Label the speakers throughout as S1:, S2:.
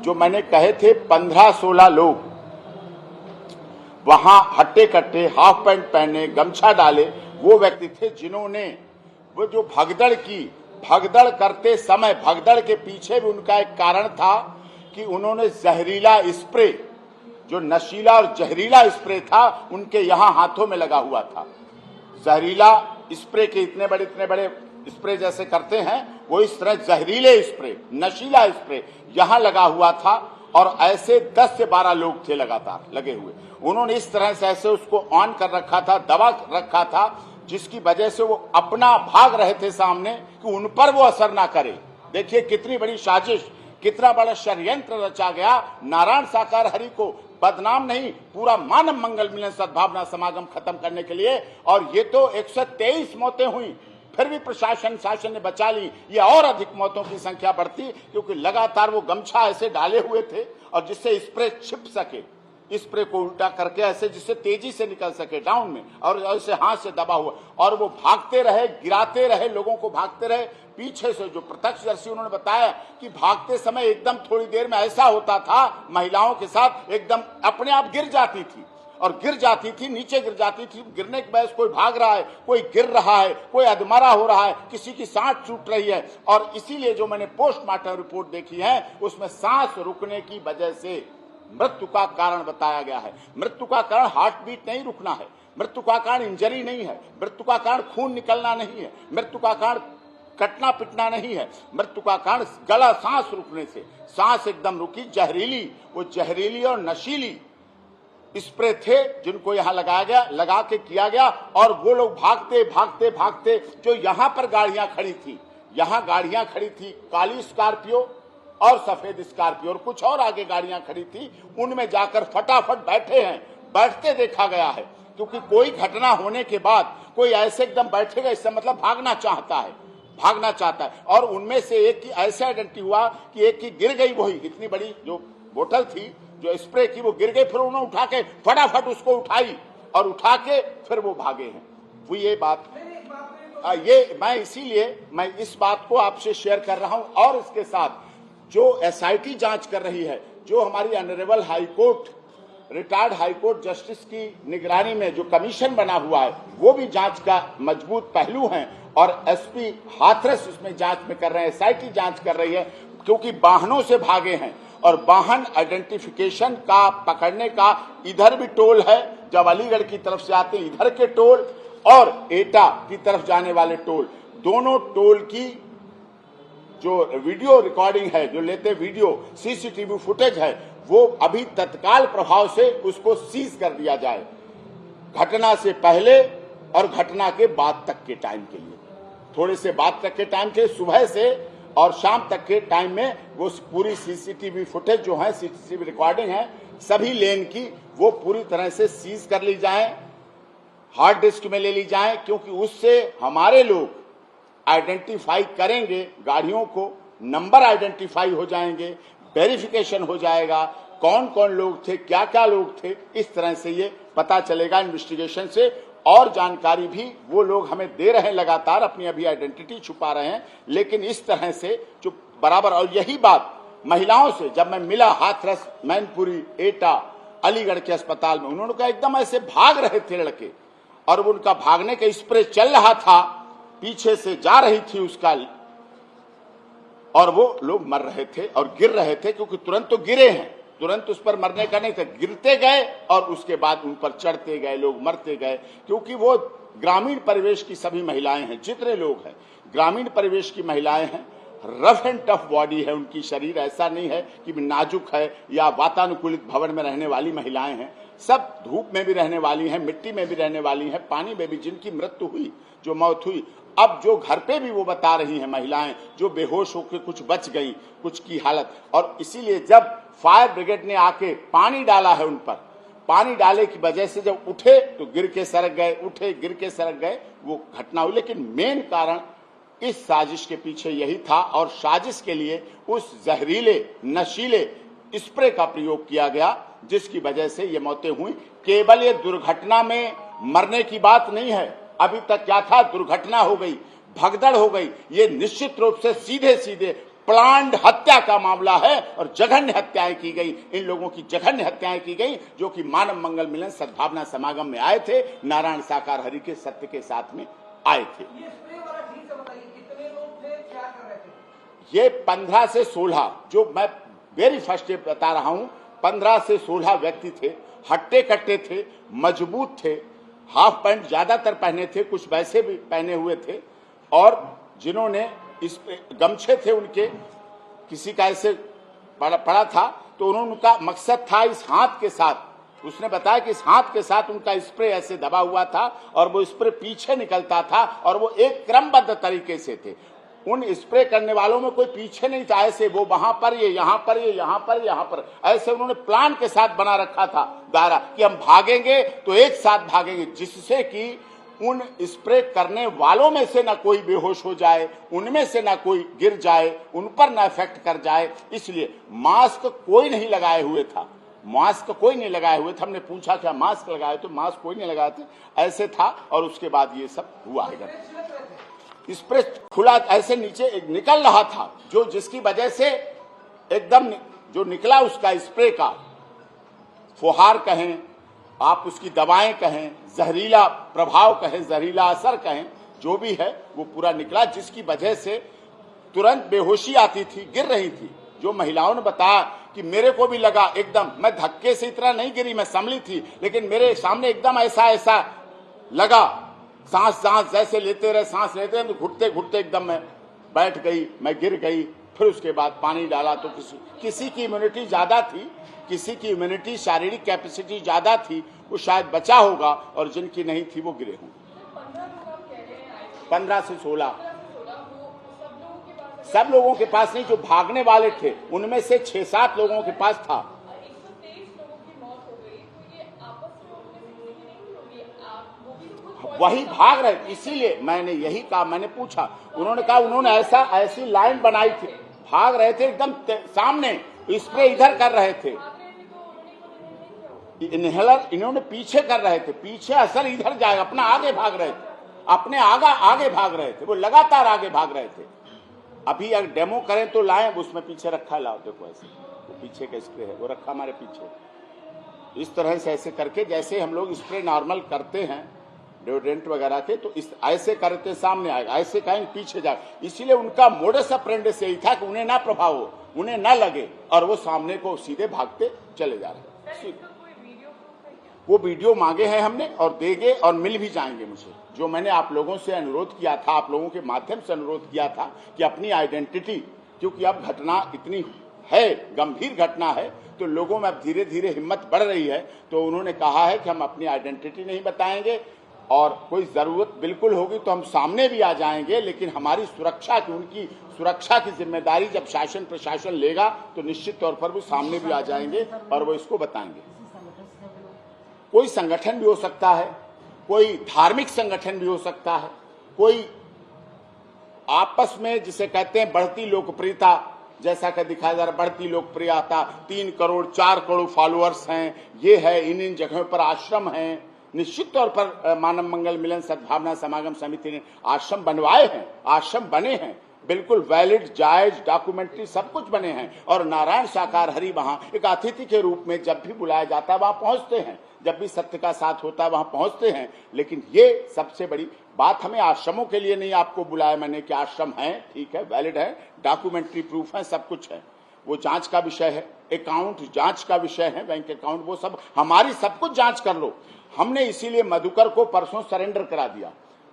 S1: जो मैंने कहे थे 15-16 लोग वहां हट्टे कट्टे हाफ पैंट पहने गमछा डाले, वो व्यक्ति थे जिन्होंने वो जो भगदड़ करते समय, भगदड़ के पीछे भी उनका एक कारण था कि उन्होंने जहरीला स्प्रे, जो नशीला और जहरीला स्प्रे था, उनके यहां हाथों में लगा हुआ था। जहरीला स्प्रे के इतने बड़े स्प्रे जैसे करते हैं, वो इस तरह जहरीले स्प्रे, नशीला स्प्रे यहां लगा हुआ था और ऐसे 10 से 12 लोग थे लगातार लगे हुए। उन्होंने इस तरह से ऐसे उसको ऑन कर रखा था, दबा रखा था, जिसकी वजह से वो अपना भाग रहे थे सामने कि उन पर वो असर ना करे। देखिए कितनी बड़ी साजिश, कितना बड़ा षड्यंत्र रचा गया नारायण साकार हरि को बदनाम नहीं, पूरा मानव मंगल मिलन सद्भावना समागम खत्म करने के लिए। और ये तो 123 मौतें हुई, फिर भी प्रशासन शासन ने बचा ली। ये और अधिक मौतों की संख्या बढ़ती, क्योंकि लगातार वो गमछा ऐसे डाले हुए थे और जिससे स्प्रे छिप सके, स्प्रे को उल्टा करके ऐसे जिससे तेजी से निकल सके डाउन में, और ऐसे हाथ से दबा हुआ, और वो भागते रहे, गिराते रहे, लोगों को भागते रहे पीछे से। जो प्रत्यक्षदर्शी उन्होंने बताया कि भागते समय एकदम थोड़ी देर में ऐसा होता था, महिलाओं के साथ एकदम अपने आप गिर जाती थी और गिर जाती थी, नीचे गिर जाती थी। गिरने के बाद कोई भाग रहा है, कोई गिर रहा है, कोई अधमरा हो रहा है, किसी की सांस छूट रही है। और इसीलिए जो मैंने पोस्टमार्टम रिपोर्ट देखी है, उसमें सांस रुकने की वजह से मृत्यु का कारण बताया गया है। मृत्यु का कारण हार्ट बीट नहीं रुकना है, मृत्यु का कारण इंजरी नहीं है, मृत्यु का कारण खून निकलना नहीं है, मृत्यु का कारण कटना पिटना नहीं है, मृत्यु का कारण गला सांस रुकने से, सांस एकदम रुकी। जहरीली, वो जहरीली और नशीली स्प्रे थे जिनको यहाँ लगाया गया, लगा के किया गया। और वो लोग भागते भागते भागते, जो यहाँ पर गाड़ियां खड़ी थी, यहाँ गाड़ियां खड़ी थी, काली स्कॉर्पियो और सफेद स्कॉर्पियो और कुछ और आगे गाड़ियां खड़ी थी, उनमें जाकर फटाफट बैठे हैं। बैठते देखा गया है, क्योंकि कोई घटना होने के बाद कोई ऐसे एकदम बैठेगा, इससे मतलब भागना चाहता है, भागना चाहता है। और उनमें से एक की ऐसे आइडेंटिटी हुआ कि एक की गिर गई, वही इतनी बड़ी जो बोतल थी जो स्प्रे की, वो गिर गई, फिर उन्होंने उठा के फटाफट उसको उठाई और उठा के फिर वो भागे हैं। वो ये बात ये मैं इसीलिए मैं इस बात को आपसे शेयर कर रहा हूं। और इसके साथ जो एसआईटी जांच कर रही है, जो हमारी honourable high court, retired high court justice की निगरानी में जो कमीशन बना हुआ है, वो भी जांच का मजबूत पहलू है। और एसपी हाथरस उसमें जांच में कर रहे हैं, एसआईटी जांच कर रही है, क्योंकि वाहनों से भागे हैं और वाहन आइडेंटिफिकेशन का पकड़ने का इधर भी टोल है, जब अलीगढ़ की तरफ से आते हैं इधर के टोल और एटा की तरफ जाने वाले टोल, दोनों टोल की जो वीडियो रिकॉर्डिंग है, जो लेते वीडियो सीसीटीवी फुटेज है, वो अभी तत्काल प्रभाव से उसको सीज कर दिया जाए, घटना से पहले और घटना के बाद तक के टाइम के लिए, थोड़े से बाद तक के टाइम के, सुबह से और शाम तक के टाइम में वो पूरी सीसीटीवी फुटेज जो है, सीसीटीवी रिकॉर्डिंग है सभी लेन की, वो पूरी तरह से सीज कर ली जाए, हार्ड डिस्क में ले ली जाए, क्योंकि उससे हमारे लोग आइडेंटिफाई करेंगे गाड़ियों को, नंबर आइडेंटिफाई हो जाएंगे, वेरिफिकेशन हो जाएगा, कौन कौन लोग थे, क्या क्या लोग थे, इस तरह से ये पता चलेगा इन्वेस्टिगेशन से। और जानकारी भी वो लोग हमें दे रहे हैं लगातार, अपनी अभी आइडेंटिटी छुपा रहे हैं, लेकिन इस तरह से जो बराबर। और यही बात महिलाओं से जब मैं मिला, हाथरस, मैनपुरी, एटा, अलीगढ़ के अस्पताल में, उन्होंने कहा एकदम ऐसे भाग रहे थे लड़के, और उनका भागने का स्प्रे चल रहा था, पीछे से जा रही थी उसका, और वो लोग मर रहे थे और गिर रहे थे, क्योंकि तुरंत तो गिरे हैं, तुरंत उस पर मरने का नहीं था, गिरते गए और उसके बाद उन पर चढ़ते गए, लोग मरते गए। क्योंकि वो ग्रामीण परिवेश की सभी महिलाएं हैं, जितने लोग हैं ग्रामीण परिवेश की महिलाएं हैं, रफ एंड टफ बॉडी है उनकी, शरीर ऐसा नहीं है कि नाजुक है या वातानुकूलित भवन में रहने वाली महिलाएं हैं, सब धूप में भी रहने वाली हैं, मिट्टी में भी रहने वाली हैं, पानी में भी, जिनकी मृत्यु हुई, जो मौत हुई। अब जो घर पे भी वो बता रही हैं महिलाएं, जो बेहोश होकर कुछ बच गई, कुछ की हालत। और इसीलिए जब फायर ब्रिगेड ने आके पानी डाला है उन पर, पानी डाले की वजह से जब उठे तो गिर के सड़क गए, उठे गिर के सड़क गए, वो घटना हुई। लेकिन मेन कारण इस साजिश के पीछे यही था, और साजिश के लिए उस जहरीले नशीले स्प्रे का प्रयोग किया गया, जिसकी वजह से ये मौतें हुई। केवल ये दुर्घटना में मरने की बात नहीं है, अभी तक क्या था, दुर्घटना हो गई, भगदड़ हो गई, ये निश्चित रूप से सीधे सीधे प्लान्ड हत्या का मामला है और जघन्य हत्याएं की गई। इन लोगों की जघन्य हत्याएं की गई जो कि मानव मंगल मिलन सद्भावना समागम में आए थे, नारायण साकार हरि के सत्य के साथ में आए थे। ये 15 से 16 जो मैं वेरी फर्स्ट बता रहा हूं, 15 से 16 व्यक्ति थे, हट्टे कट्टे थे, मजबूत थे, हाफ पैंट ज्यादातर पहने थे, कुछ वैसे भी पहने हुए थे, और जिन्होंने इस गमछे थे उनके, किसी का ऐसे पड़ा था तो उनका मकसद था इस हाथ के साथ, उसने बताया कि इस हाथ के साथ उनका स्प्रे ऐसे दबा हुआ था और वो स्प्रे पीछे निकलता था और वो एक क्रमबद्ध तरीके से थे। उन स्प्रे करने वालों में कोई पीछे नहीं था, ऐसे वो वहां पर, ये यहां पर, ये यहां पर, यहां पर, ऐसे उन्होंने प्लान के साथ बना रखा था दायरा कि हम भागेंगे तो एक साथ भागेंगे, जिससे कि उन स्प्रे करने वालों में से ना कोई बेहोश हो जाए, उनमें से ना कोई गिर जाए, उन पर ना इफेक्ट कर जाए। इसलिए मास्क कोई नहीं लगाए हुए था, मास्क कोई नहीं लगाए हुए थे। हमने पूछा क्या मास्क लगाए, तो मास्क कोई नहीं लगाए थे, ऐसे था। और उसके बाद ये सब हुआ है। स्प्रे खुला ऐसे नीचे निकल रहा था, जो जिसकी वजह से एकदम जो निकला उसका स्प्रे का फुहार कहें, आप उसकी दवाएं कहें, जहरीला प्रभाव कहें, जहरीला असर कहें, जो भी है वो पूरा निकला, जिसकी वजह से तुरंत बेहोशी आती थी, गिर रही थी। जो महिलाओं ने बताया कि मेरे को भी लगा एकदम, मैं धक्के से इतना नहीं गिरी, मैं संभली थी, लेकिन मेरे सामने एकदम ऐसा लगा, सांस जैसे लेते रहे, सांस लेते रहे, तो घुटते घुटते एकदम मैं बैठ गई, मैं गिर गई। फिर उसके बाद पानी डाला तो किसी की इम्यूनिटी ज्यादा थी, किसी की इम्यूनिटी शारीरिक कैपेसिटी ज्यादा थी, वो शायद बचा होगा, और जिनकी नहीं थी वो गिरे होंगे। 15 से 16 सब लोगों के पास नहीं, जो भागने वाले थे उनमें से 6-7 लोगों के पास था। वही भाग रहे, इसीलिए मैंने यही कहा, मैंने पूछा, उन्होंने कहा उन्होंने ऐसी लाइन बनाई थी, भाग रहे थे एकदम सामने, स्प्रे इधर कर रहे थे, इनहेलर इन्होंने पीछे कर रहे थे, पीछे असर इधर जाएगा, अपना आगे भाग रहे थे, अपने आगे भाग रहे थे, वो लगातार आगे भाग रहे थे। अभी अगर डेमो करें तो लाएं, उसमें पीछे रखा है, लाओ देखो, ऐसे वो पीछे का स्प्रे है, वो रखा हमारे पीछे। इस तरह से ऐसे करके, जैसे हम लोग स्प्रे नॉर्मल करते हैं डिओड्रेंट वगैरह के, तो इस ऐसे करते सामने आएगा, ऐसे कहेंगे पीछे जाएगा। इसीलिए उनका मोडस ऑपरेंडी यही था कि उन्हें ना प्रभाव हो, उन्हें ना लगे, और वो सामने को सीधे भागते चले जा रहे हैं। वो वीडियो मांगे हैं हमने, और देंगे, और मिल भी जाएंगे मुझे। जो मैंने आप लोगों से अनुरोध किया था, आप लोगों के माध्यम से अनुरोध किया था कि अपनी आइडेंटिटी, क्योंकि अब घटना इतनी है, गंभीर घटना है, तो लोगों में अब धीरे धीरे हिम्मत बढ़ रही है, तो उन्होंने कहा है कि हम अपनी आइडेंटिटी नहीं बताएंगे, और कोई जरूरत बिल्कुल होगी तो हम सामने भी आ जाएंगे, लेकिन हमारी सुरक्षा की, उनकी सुरक्षा की जिम्मेदारी जब शासन प्रशासन लेगा तो निश्चित तौर पर वो सामने भी आ जाएंगे और वो इसको बताएंगे। कोई संगठन भी हो सकता है, कोई धार्मिक संगठन भी हो सकता है, कोई आपस में जिसे कहते हैं बढ़ती लोकप्रियता, जैसा कि दिखाया जा रहा, बढ़ती लोकप्रियता, 3 करोड़ 4 करोड़ फॉलोअर्स हैं, ये है, इन जगहों पर आश्रम हैं। निश्चित तौर पर मानव मंगल मिलन सद्भावना समागम समिति ने आश्रम बनवाए हैं, आश्रम बने हैं, बिल्कुल वैलिड, जायज, डॉक्यूमेंट्री सब कुछ बने हैं, और नारायण साकार हरि वहां एक अतिथि के रूप में जब भी बुलाया जाता है वहां पहुंचते हैं, जब भी सत्य का साथ होता है वहां पहुंचते हैं। लेकिन ये सबसे बड़ी बात, हमें आश्रमों के लिए नहीं आपको बुलाया मैंने कि आश्रम है, ठीक है, वैलिड है, डॉक्यूमेंट्री प्रूफ है, सब कुछ है, वो जांच का विषय है, अकाउंट जांच का विषय है, बैंक अकाउंट, वो सब हमारी सब कुछ जांच कर लो। हमने इसीलिए मधुकर को परसों सरेंडर करा दिया,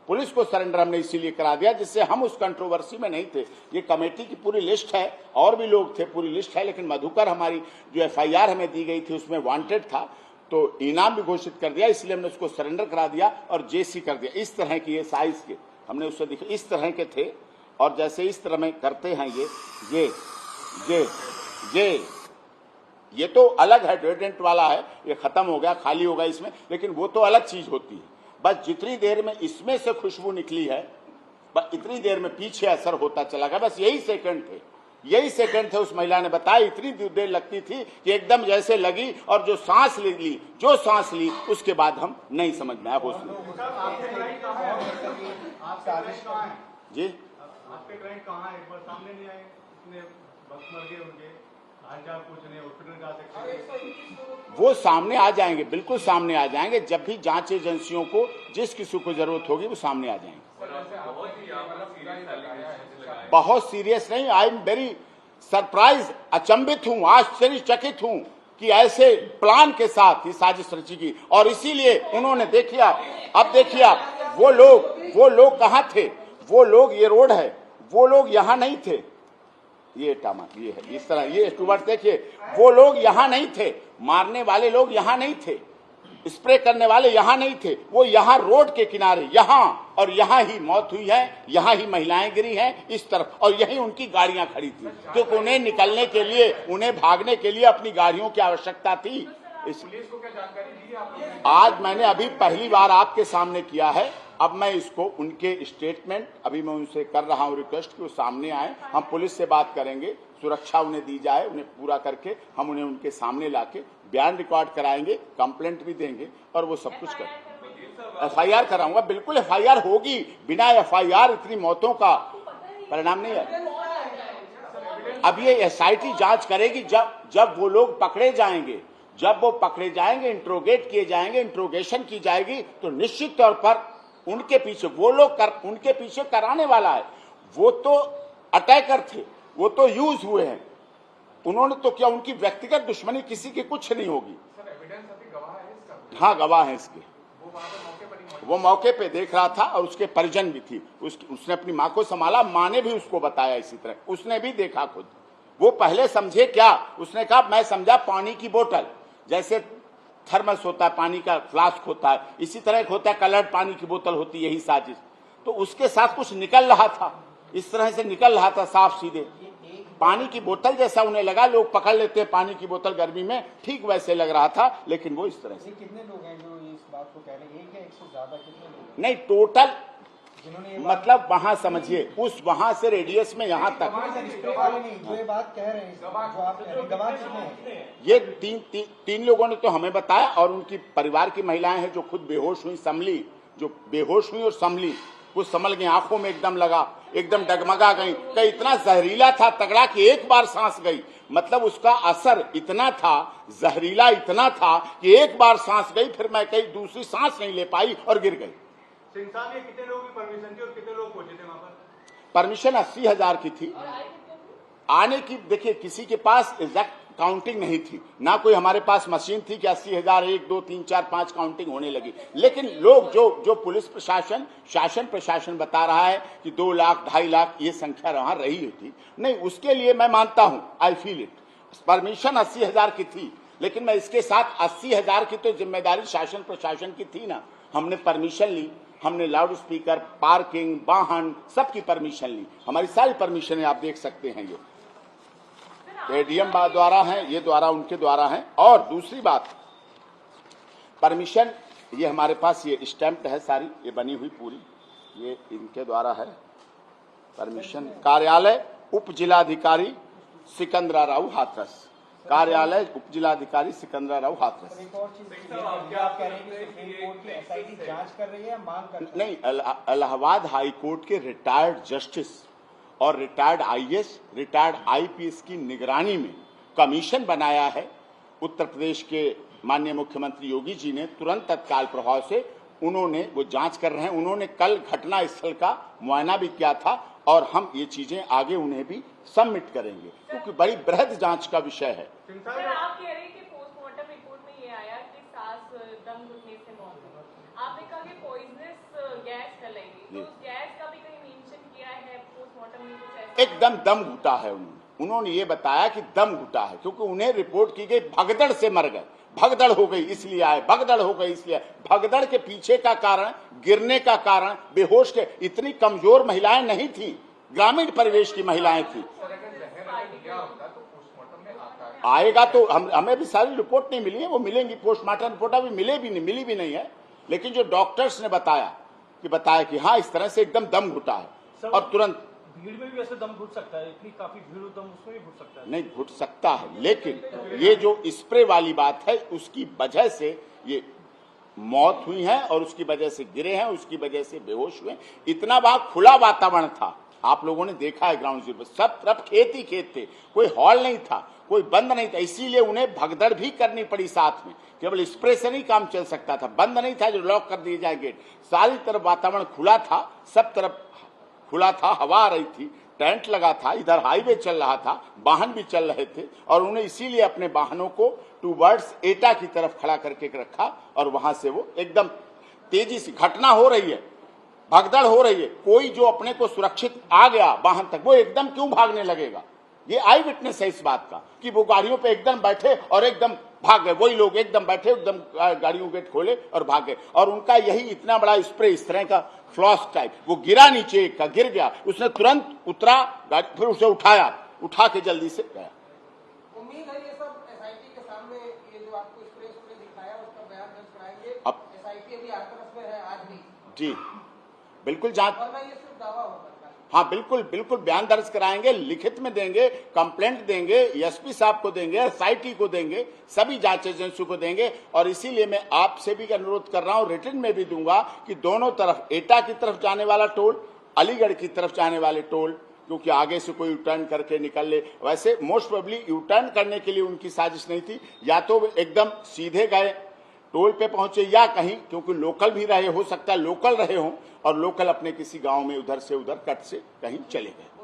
S1: पुलिस को सरेंडर हमने इसीलिए करा दिया, जिससे हम उस कंट्रोवर्सी में नहीं थे। ये कमेटी की पूरी लिस्ट है, और भी लोग थे, पूरी लिस्ट है, लेकिन मधुकर हमारी जो FIR हमें दी गई थी उसमें वांटेड था, तो इनाम भी घोषित कर दिया, इसलिए हमने उसको सरेंडर करा दिया और जेसी कर दिया। इस तरह की ये साइज के हमने उससे दिखे, इस तरह के थे, और जैसे इस तरह में करते हैं ये तो अलग है, डिओड्रेंट वाला है, ये खत्म हो गया, खाली होगा इसमें, लेकिन वो तो अलग चीज होती है। बस जितनी देर में इसमें से खुशबू निकली है, बस इतनी देर में पीछे असर होता चला गया, बस यही सेकंड थे, यही सेकंड थे। उस महिला ने बताया इतनी देर लगती थी कि एकदम जैसे लगी, और जो सांस ली उसके बाद हम नहीं समझ में आया, होश में। जी,
S2: आपके क्लाइंट कहाँ है, एक बार सामने नहीं आए? कितने वक्त मर गए उनके हाल पूछ रहे, हॉस्पिटल जा सकते,
S1: वो सामने आ जाएंगे, बिल्कुल सामने आ जाएंगे। जब भी जांच एजेंसियों को जिस किसी को जरूरत होगी वो सामने आ जाएंगे। बहुत सीरियस नहीं, आई एम वेरी सरप्राइज, अचंभित हूं, आश्चर्यचकित हूं कि ऐसे प्लान के साथ ये साजिश रची गई। और इसीलिए उन्होंने, देखिए आप, अब देखिए आप, वो लोग कहाँ थे? वो लोग, ये रोड है, वो लोग यहाँ नहीं थे। ये टामा, ये है इस तरह, ये स्टूवर्ट देखिए, वो लोग यहाँ नहीं थे, मारने वाले लोग यहाँ नहीं थे, स्प्रे करने वाले यहाँ नहीं थे, वो यहाँ रोड के किनारे, यहाँ और यहाँ ही मौत हुई है, यहाँ ही महिलाएं गिरी हैं इस तरफ, और यहीं उनकी गाड़ियां खड़ी थी, क्योंकि उन्हें निकलने के लिए, उन्हें भागने के लिए अपनी गाड़ियों की आवश्यकता थी।
S2: पुलिस को क्या जानकारी दी आपने?
S1: आज मैंने अभी पहली बार आपके सामने किया है। अब मैं इसको, उनके स्टेटमेंट अभी मैं उनसे कर रहा हूं रिक्वेस्ट कि वो सामने आए, हम पुलिस से बात करेंगे, सुरक्षा उन्हें दी जाए, उन्हें पूरा करके हम उन्हें उनके सामने लाके बयान रिकॉर्ड कराएंगे, कंप्लेंट भी देंगे और वो सब कुछ करेंगे। एफआईआर कराऊंगा, बिल्कुल एफआईआर होगी। बिना एफआईआर इतनी मौतों का परिणाम नहीं है। अब ये एसआईटी जांच करेगी, जब वो लोग पकड़े जाएंगे, जब वो पकड़े जाएंगे, इंट्रोगेट किए जाएंगे, इंट्रोगेशन की जाएगी, तो निश्चित तौर पर उनके पीछे वो लोग उनके पीछे कराने वाला है। वो तो अटैकर थे, वो तो यूज हुए हैं, उन्होंने तो क्या, उनकी व्यक्तिगत दुश्मनी किसी की कुछ नहीं होगी।
S2: सर, एविडेंस अभी गवाह है इसका?
S1: हाँ, गवाह है इसके।
S2: वो
S1: मौके पे देख रहा था और उसके परिजन भी थी, उसने अपनी माँ को संभाला, माँ ने भी उसको बताया इसी तरह, उसने भी देखा खुद। वो पहले समझे क्या, उसने कहा मैं समझा पानी की बोतल, जैसे थर्मस होता है, पानी का फ्लास्क होता है, इसी तरह एक होता है कलर्ड पानी की बोतल होती है, यही साजिश। तो उसके साथ कुछ निकल रहा था, इस तरह से निकल रहा था साफ सीधे, पानी की बोतल जैसा उन्हें लगा। लोग पकड़ लेते हैं पानी की बोतल गर्मी में, ठीक वैसे लग रहा था, लेकिन वो इस तरह से।
S3: कितने लोग हैं जो इस बात को कह रहे हैं, एक या एक से ज्यादा, कितने लोग?
S1: नहीं, टोटल
S3: जिन्होंने
S1: मतलब वहां समझिए, उस वहां से रेडियस में यहाँ तक,
S3: जो ये बात कह रहे हैं, जो आप कह रहे हैं, गवाह कितने हैं?
S1: ये तीन लोगों ने तो हमें बताया, और उनकी परिवार की महिलाएं हैं जो खुद बेहोश हुई, संभली, जो बेहोश हुई और संभली, कुछ संभल गई, आंखों में एकदम लगा, एकदम डगमगा गई। कई इतना जहरीला था तगड़ा कि एक बार सांस गई, मतलब उसका असर इतना था, जहरीला इतना था कि एक बार सांस गई, फिर मैं कहीं दूसरी सांस नहीं ले पाई और गिर गई।
S2: सिंसा में कितने लोगों की परमिशन थी और कितने लोग पहुंचे थे वहां पर?
S1: परमिशन 80,000 की थी आने की। देखिए, किसी के पास एग्जैक्ट काउंटिंग नहीं थी, ना कोई हमारे पास मशीन थी कि 80,000 1 2 3 4 5 काउंटिंग होने लगी। लेकिन लोग जो पुलिस प्रशासन, शासन प्रशासन बता रहा है कि 2 लाख 2.5 लाख ये संख्या वहां रही थी, नहीं, उसके लिए मैं मानता हूं, आई फील इट। परमिशन 80,000 की थी, लेकिन मैं इसके साथ 80,000 की तो जिम्मेदारी शासन प्रशासन की थी ना। हमने परमिशन ली, हमने लाउड स्पीकर, पार्किंग, वाहन, सबकी परमिशन ली, हमारी सारी परमिशन आप देख सकते हैं। ये एडीएम द्वारा है, ये द्वारा उनके द्वारा है। और दूसरी बात, परमिशन ये हमारे पास ये स्टैम्प्ड है सारी, ये बनी हुई पूरी, ये इनके द्वारा है परमिशन। कार्यालय उप जिलाधिकारी सिकंदराराव हाथरस, कार्यालय उप जिलाधिकारी सिकंदराराव हाथरस।
S3: एक और चीज, आप कह रहे हैं कि सुप्रीम कोर्ट की एसआईटी जांच कर रही है या मांग कर रही है?
S1: नहीं, इलाहाबाद हाई कोर्ट के रिटायर्ड जस्टिस और रिटायर्ड आईएएस, रिटायर्ड आईपीएस की निगरानी में कमीशन बनाया है उत्तर प्रदेश के माननीय मुख्यमंत्री योगी जी ने, तुरंत तत्काल प्रभाव से उन्होंने वो जांच कर रहे हैं। उन्होंने कल घटना स्थल का मुआयना भी किया था और हम ये चीजें आगे उन्हें भी सबमिट करेंगे, क्योंकि बड़ी बृहद जांच का विषय है।
S4: सर, आप कह रहे हैं कि पोस्टमार्टम रिपोर्ट में ये आया कि सास दम घुटने से मौत हुई, आपने कहा कि पॉइजनस गैस चलेगी, तो उस गैस का भी कहीं मेंशन किया है पोस्टमार्टम में कुछ ऐसा?
S1: एकदम दम घुटा है उन्होंने ये बताया कि दम घुटा है, क्योंकि उन्हें रिपोर्ट की गई भगदड़ से मर गए, भगदड़ हो गई इसलिए आए, भगदड़ हो गई इसलिए। भगदड़ के पीछे का कारण, गिरने का कारण, बेहोश के, इतनी कमजोर महिलाएं नहीं थी, ग्रामीण परिवेश की महिलाएं थी। आएगा तो हमें भी सारी रिपोर्ट नहीं मिली है, वो मिलेंगी, पोस्टमार्टम रिपोर्ट अभी मिली भी नहीं है, लेकिन जो डॉक्टर्स ने बताया कि हाँ इस तरह से एकदम दम घुटा है। और तुरंत
S5: भीड़ में भी वैसे दम घुट सकता है, इतनी काफी भीड़ हो, दम उसमें भी घुट सकता है।
S1: नहीं घुट सकता है, लेकिन ये जो स्प्रे वाली बात है उसकी वजह से ये मौत हुई है और उसकी वजह से गिरे हैं, उसकी वजह से बेहोश हुए। इतना वहां खुला वातावरण था, आप लोगों ने देखा है ग्राउंड जीरो पर सब तरफ खेत ही खेत थे, कोई हॉल नहीं था, कोई बंद नहीं था, इसीलिए उन्हें भगदड़ भी करनी पड़ी साथ में। केवल स्प्रे से नहीं काम चल सकता था, बंद नहीं था जो लॉक कर दिए जाए गेट। सारी तरफ वातावरण खुला था, सब तरफ खुला था, हवा आ रही थी, टेंट लगा था, इधर हाईवे चल रहा था, वाहन भी चल रहे थे और उन्हें इसीलिए अपने वाहनों को टूवर्ड्स एटा की तरफ खड़ा करके रखा और वहां से वो एकदम तेजी से घटना हो रही है, भगदड़ हो रही है, कोई जो अपने को सुरक्षित आ गया वाहन तक वो एकदम क्यों भागने लगेगा? ये आई विटनेस है इस बात का कि वो गाड़ियों पे एकदम बैठे और एकदम भाग गए, वही लोग एकदम बैठे एकदम गाड़ियों गेट खोले और भाग गए। और उनका यही इतना बड़ा स्प्रे इस तरह का फ्लॉस टाइप, वो गिरा नीचे का, गिर गया, उसने तुरंत उतरा गाड़ी, फिर उसे उठाया, उठा के जल्दी से गया।
S3: उम्मीद है ये सब एसआईटी के सामने ये जो आपको स्प्रे दिखाया उसका बयान दर्ज कराएंगे।
S1: अब
S3: एसआईटी अभी हरकत में है आज भी
S1: जी बिल्कुल जांच,
S3: वरना ये सिर्फ दावा हो सकता है।
S1: हाँ बिल्कुल बिल्कुल बयान दर्ज कराएंगे, लिखित में देंगे, कंप्लेंट देंगे, एसपी साहब को देंगे, एसआईटी को देंगे, सभी जांच एजेंसियों को देंगे। और इसीलिए मैं आपसे भी अनुरोध कर रहा हूं, रिटर्न में भी दूंगा कि दोनों तरफ, एटा की तरफ जाने वाला टोल, अलीगढ़ की तरफ जाने वाले टोल, क्योंकि आगे से कोई यू टर्न करके निकल ले, वैसे मोस्ट प्रोबेबली यू टर्न करने के लिए उनकी साजिश नहीं थी, या तो एकदम सीधे गए टोल पे पहुंचे या कहीं, क्योंकि लोकल भी रहे, हो सकता है लोकल रहे हों और लोकल अपने किसी गांव में उधर से उधर कट से कहीं चले गए।